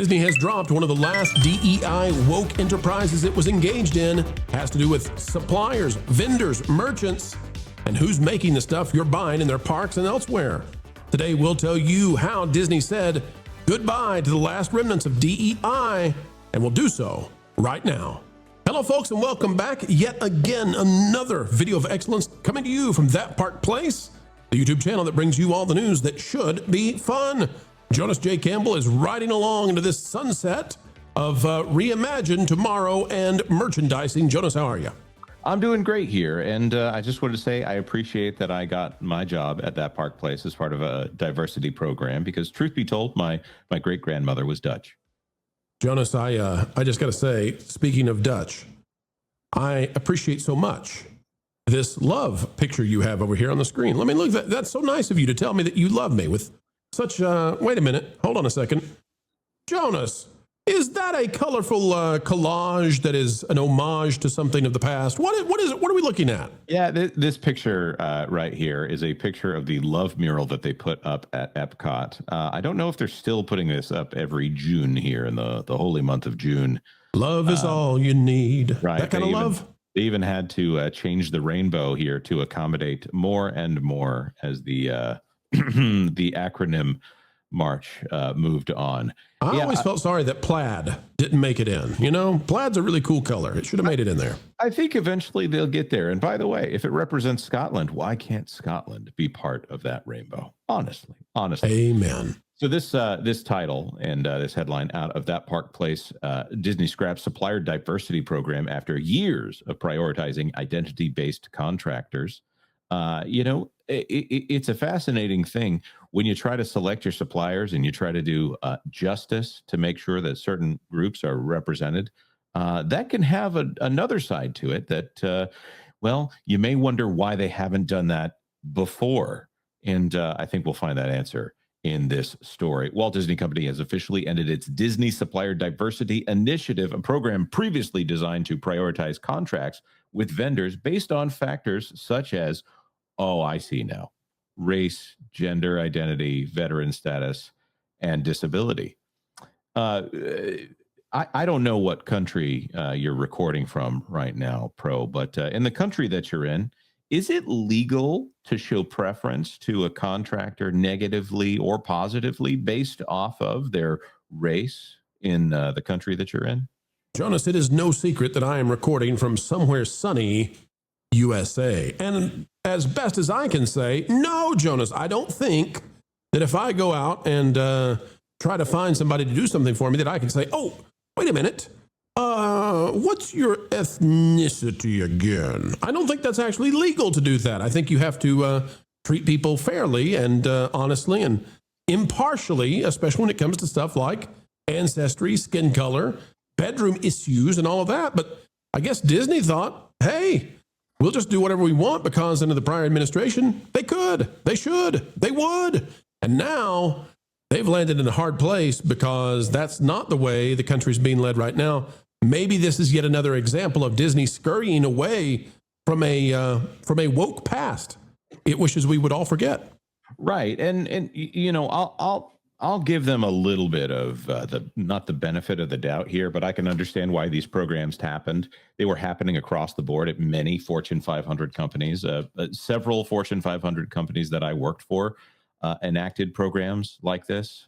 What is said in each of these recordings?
Disney has dropped one of the last DEI woke enterprises it was engaged in. Has to do with suppliers, vendors, merchants, and who's making the stuff you're buying in their parks and elsewhere. Today, we'll tell you how Disney said goodbye to the last remnants of DEI, and we'll do so right now. Hello, folks, and welcome back. Yet again, another video of excellence coming to you from That Park Place, the YouTube channel that brings you all the news that should be fun. Jonas J. Campbell is riding along into this sunset of Reimagine Tomorrow and merchandising. Jonas, how are you? I'm doing great here, and I just wanted to say I appreciate that I got my job at That Park Place as part of a diversity program, because truth be told, my great-grandmother was Dutch. Jonas, I just got to say, speaking of Dutch, I appreciate so much this love picture you have over here on the screen. Let me look, that's so nice of you to tell me that you love me with such, wait a minute, hold on a second. Jonas, is that a colorful collage that is an homage to something of the past? What is it? What are we looking at? Yeah, this picture right here is a picture of the love mural that they put up at Epcot. I don't know if they're still putting this up every June here in the holy month of June. Love is all you need. Right. That kind of love? They even had to change the rainbow here to accommodate more and more as the the acronym March moved on. I always felt sorry that plaid didn't make it in. You know, plaid's a really cool color. It should have made it in there. I think eventually they'll get there. And by the way, if it represents Scotland, why can't Scotland be part of that rainbow? Honestly. Amen. So this title and this headline out of That Park Place, Disney scraps supplier diversity program after years of prioritizing identity-based contractors. It's a fascinating thing when you try to select your suppliers and you try to do justice to make sure that certain groups are represented. That can have another side to it that, you may wonder why they haven't done that before. And I think we'll find that answer in this story. Walt Disney Company has officially ended its Disney Supplier Diversity Initiative, a program previously designed to prioritize contracts with vendors based on factors such as, oh, I see now, race, gender identity, veteran status, and disability. I don't know what country you're recording from right now, Pro, but in the country that you're in, is it legal to show preference to a contractor negatively or positively based off of their race in the country that you're in? Jonas, it is no secret that I am recording from somewhere sunny USA. And as best as I can say, no, Jonas, I don't think that if I go out and try to find somebody to do something for me that I can say, oh, wait a minute, what's your ethnicity again? I don't think that's actually legal to do that. I think you have to treat people fairly and honestly and impartially, especially when it comes to stuff like ancestry, skin color, bedroom issues, and all of that. But I guess Disney thought, hey, we'll just do whatever we want because under the prior administration, they could, they should, they would. And now they've landed in a hard place because that's not the way the country's being led right now. Maybe this is yet another example of Disney scurrying away from a woke past it wishes we would all forget. Right. And you know, I'll give them a little bit of not the benefit of the doubt here, but I can understand why these programs happened. They were happening across the board at many Fortune 500 companies. Several Fortune 500 companies that I worked for enacted programs like this.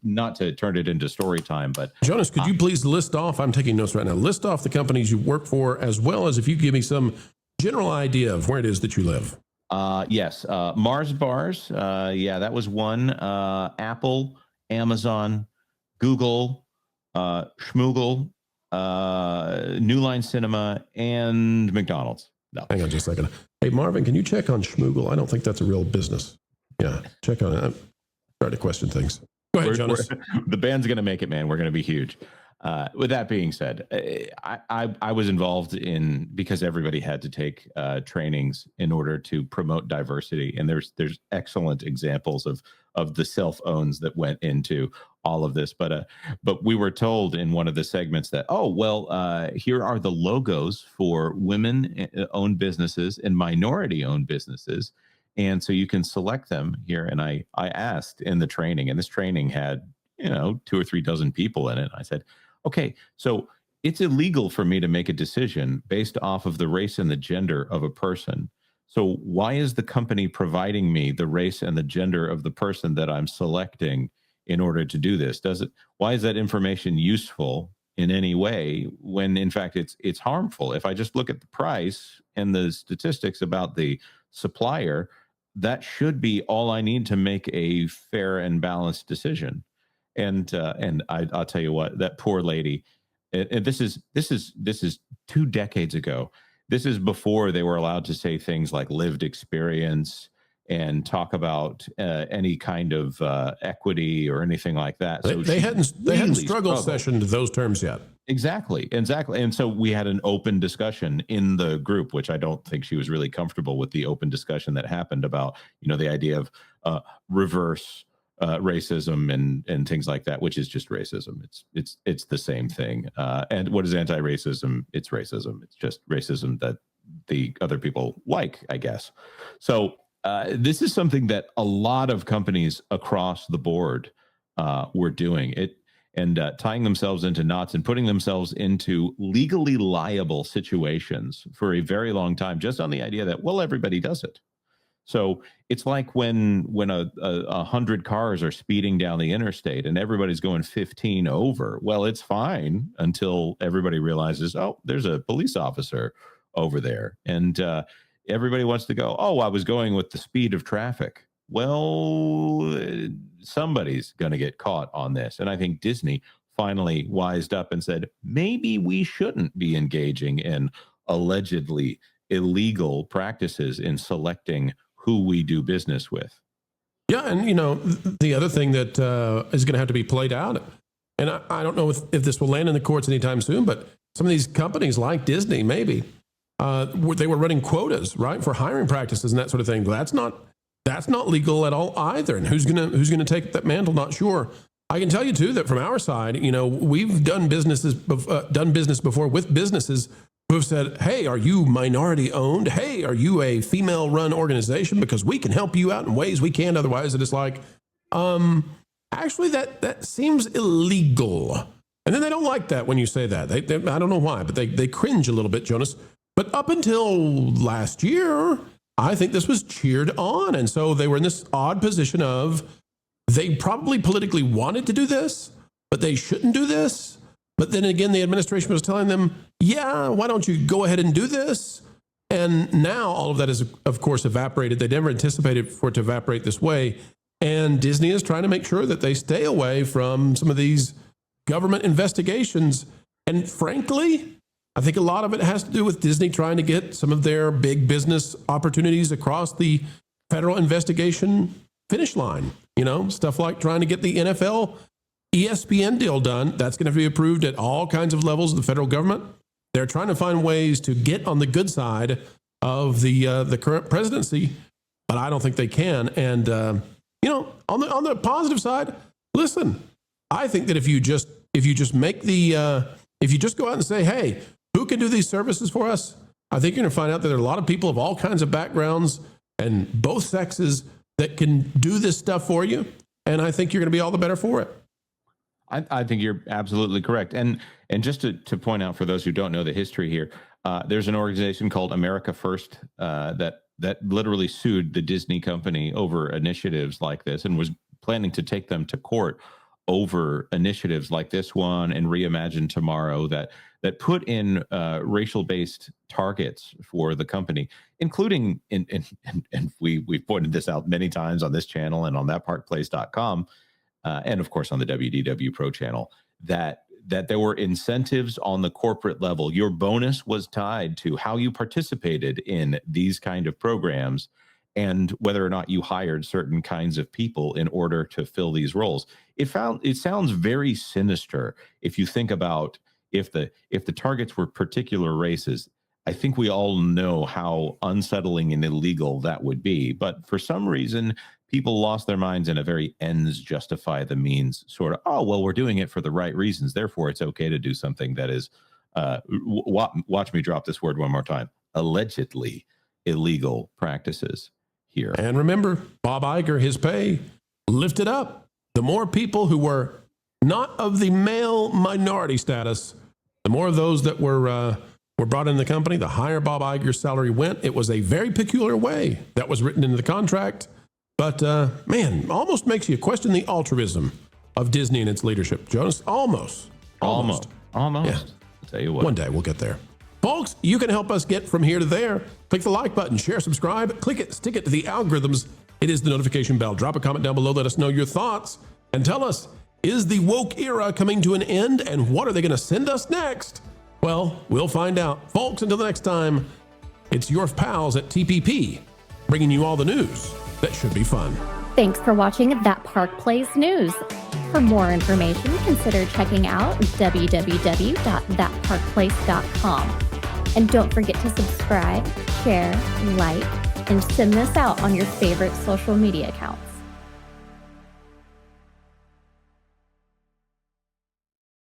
Not to turn it into story time, but Jonas, could you please list off, I'm taking notes right now, list off the companies you work for, as well as if you give me some general idea of where it is that you live. Yes. Mars Bars. Yeah, that was one. Apple, Amazon, Google, Schmoogle, New Line Cinema, and McDonald's. No. Hang on just a second. Hey, Marvin, can you check on Schmoogle? I don't think that's a real business. Yeah, check on it. I'm starting to question things. Go ahead, Jonas. The band's going to make it, man. We're going to be huge. With that being said, I was involved in, because everybody had to take trainings in order to promote diversity, and there's excellent examples of the self-owns that went into all of this. But we were told in one of the segments that, here are the logos for women-owned businesses and minority-owned businesses. And so you can select them here. And I asked in the training, and this training had 2 or 3 dozen people in it. I said, okay, so it's illegal for me to make a decision based off of the race and the gender of a person. So why is the company providing me the race and the gender of the person that I'm selecting in order to do this? Why is that information useful in any way when in fact it's harmful? If I just look at the price and the statistics about the supplier, that should be all I need to make a fair and balanced decision. And I'll tell you what, that poor lady, and this is 2 decades ago. This is before they were allowed to say things like lived experience and talk about any kind of equity or anything like that. So they hadn't struggled session to those terms yet. Exactly. And so we had an open discussion in the group, which I don't think she was really comfortable with the open discussion that happened about, the idea of reverse racism and things like that, which is just racism. It's the same thing. And what is anti-racism? It's racism. It's just racism that the other people like, I guess. So this is something that a lot of companies across the board were doing it and tying themselves into knots and putting themselves into legally liable situations for a very long time, just on the idea that, well, everybody does it. So it's like when 100 cars are speeding down the interstate and everybody's going 15 over. Well, it's fine until everybody realizes, oh, there's a police officer over there. And everybody wants to go, oh, I was going with the speed of traffic. Well, somebody's going to get caught on this. And I think Disney finally wised up and said, maybe we shouldn't be engaging in allegedly illegal practices in selecting who we do business with. Yeah. And, the other thing that is going to have to be played out, and I don't know if this will land in the courts anytime soon, but some of these companies like Disney, maybe, they were running quotas, right, for hiring practices and that sort of thing. That's not legal at all either. And who's gonna take that mantle? Not sure. I can tell you too that from our side, we've done business before with businesses who have said, "Hey, are you minority owned? Hey, are you a female run organization? Because we can help you out in ways we can't otherwise." And it's like, actually, that seems illegal. And then they don't like that when you say that. They I don't know why, but they cringe a little bit, Jonas. But up until last year, I think this was cheered on. And so they were in this odd position of they probably politically wanted to do this, but they shouldn't do this. But then again, the administration was telling them, yeah, why don't you go ahead and do this? And now all of that is, of course, evaporated. They never anticipated for it to evaporate this way. And Disney is trying to make sure that they stay away from some of these government investigations. And frankly, I think a lot of it has to do with Disney trying to get some of their big business opportunities across the federal investigation finish line. Stuff like trying to get the NFL ESPN deal done. That's going to be approved at all kinds of levels of the federal government. They're trying to find ways to get on the good side of the current presidency, but I don't think they can. And on the positive side, listen, I think that if you just go out and say, hey, who can do these services for us? I think you're going to find out that there are a lot of people of all kinds of backgrounds and both sexes that can do this stuff for you. And I think you're going to be all the better for it. I think you're absolutely correct. And just to point out for those who don't know the history here, there's an organization called America First that literally sued the Disney company over initiatives like this and was planning to take them to court over initiatives like this one and Reimagine Tomorrow that put in racial-based targets for the company, including and we've pointed this out many times on this channel and on thatparkplace.com. And of course on the WDW Pro channel, that there were incentives on the corporate level. Your bonus was tied to how you participated in these kind of programs and whether or not you hired certain kinds of people in order to fill these roles. It sounds very sinister if you think about if the targets were particular races. I think we all know how unsettling and illegal that would be. But for some reason, people lost their minds in a very ends justify the means sort of, oh, well, we're doing it for the right reasons. Therefore, it's okay to do something that is, watch me drop this word one more time, allegedly illegal practices here. And remember, Bob Iger, his pay lifted up. The more people who were not of the male minority status. The more of those that were brought in the company, the higher Bob Iger's salary went. It was a very peculiar way that was written into the contract. But man, almost makes you question the altruism of Disney and its leadership. Jonas, almost. Yeah. I'll tell you what. One day we'll get there. Folks, you can help us get from here to there. Click the like button, share, subscribe, click it, stick it to the algorithms. It is the notification bell. Drop a comment down below. Let us know your thoughts and tell us, is the woke era coming to an end, and what are they going to send us next? Well, we'll find out. Folks, until the next time, it's your pals at TPP bringing you all the news that should be fun. Thanks for watching That Park Plays News. For more information, consider checking out www.thatparkplace.com. And don't forget to subscribe, share, like, and send this out on your favorite social media account.